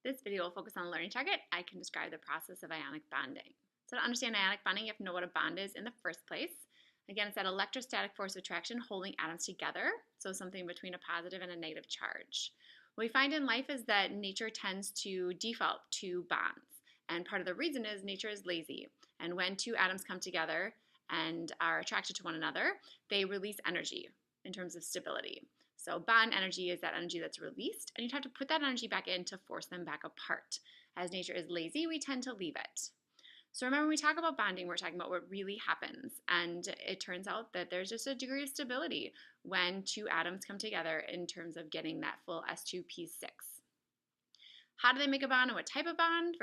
This video will focus on the learning target. I can describe the process of ionic bonding. So to understand ionic bonding, you have to know what a bond is in the first place. Again, it's that electrostatic force of attraction holding atoms together, so something between a positive and a negative charge. What we find in life is that nature tends to default to bonds, and part of the reason is nature is lazy. And when two atoms come together and are attracted to one another, they release energy in terms of stability. So bond energy is that energy that's released, and you'd have to put that energy back in to force them back apart. As nature is lazy, we tend to leave it. So remember, when we talk about bonding, we're talking about what really happens. And it turns out that there's just a degree of stability when two atoms come together in terms of getting that full S2P6. How do they make a bond and what type of bond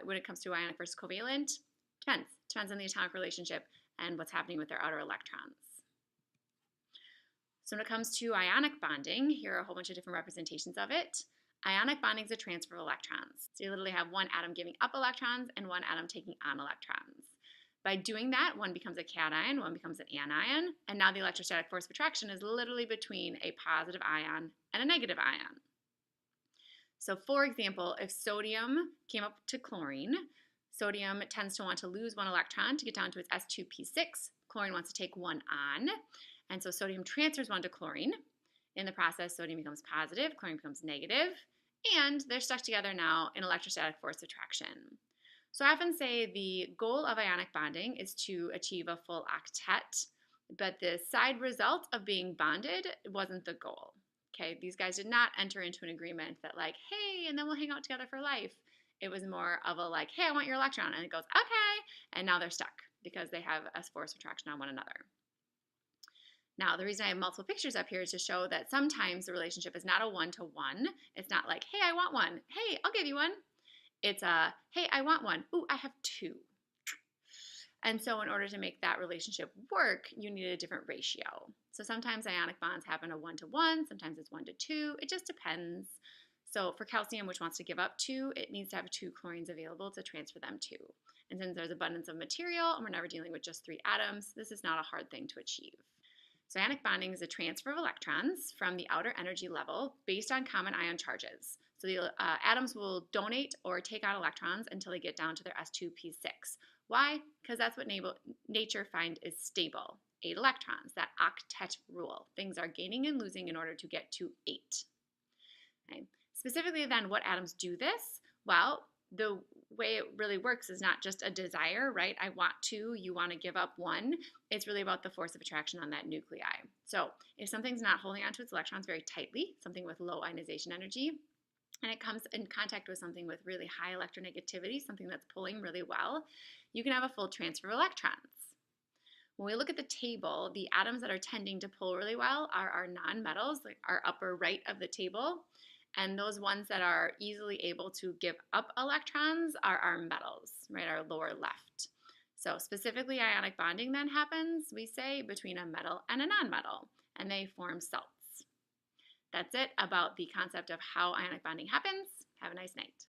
when it comes to ionic versus covalent? Depends on the atomic relationship and what's happening with their outer electrons. So when it comes to ionic bonding, here are a whole bunch of different representations of it. Ionic bonding is a transfer of electrons. So you literally have one atom giving up electrons and one atom taking on electrons. By doing that, one becomes a cation, one becomes an anion, and now the electrostatic force of attraction is literally between a positive ion and a negative ion. So for example, if sodium came up to chlorine, sodium tends to want to lose one electron to get down to its S2P6. Chlorine wants to take one on, and so sodium transfers one to chlorine. In the process, sodium becomes positive, chlorine becomes negative, and they're stuck together now in electrostatic force attraction. So I often say the goal of ionic bonding is to achieve a full octet, but the side result of being bonded wasn't the goal. Okay, these guys did not enter into an agreement that like, hey, and then we'll hang out together for life. It was more of a like, hey, I want your electron, and it goes, okay, and now they're stuck because they have a force of attraction on one another. Now, the reason I have multiple pictures up here is to show that sometimes the relationship is not a one-to-one. It's not like, hey, I want one. Hey, I'll give you one. It's a, hey, I want one. Ooh, I have two. And so in order to make that relationship work, you need a different ratio. So sometimes ionic bonds happen a one-to-one. Sometimes it's 1-to-2. It just depends. So for calcium, which wants to give up 2, it needs to have 2 chlorines available to transfer them to. And since there's abundance of material and we're never dealing with just 3 atoms, this is not a hard thing to achieve. So ionic bonding is a transfer of electrons from the outer energy level based on common ion charges. So the atoms will donate or take out electrons until they get down to their S2P6. Why? Because that's what nature finds is stable. 8 electrons, that octet rule. Things are gaining and losing in order to get to 8. Okay. Specifically then, what atoms do this? Well, the way it really works is not just a desire, right? I want 2, you want to give up 1. It's really about the force of attraction on that nuclei. So if something's not holding onto its electrons very tightly, something with low ionization energy, and it comes in contact with something with really high electronegativity, something that's pulling really well, you can have a full transfer of electrons. When we look at the table, the atoms that are tending to pull really well are our nonmetals, like our upper right of the table. And those ones that are easily able to give up electrons are our metals, right, our lower left. So specifically ionic bonding then happens, we say, between a metal and a nonmetal, and they form salts. That's it about the concept of how ionic bonding happens. Have a nice night.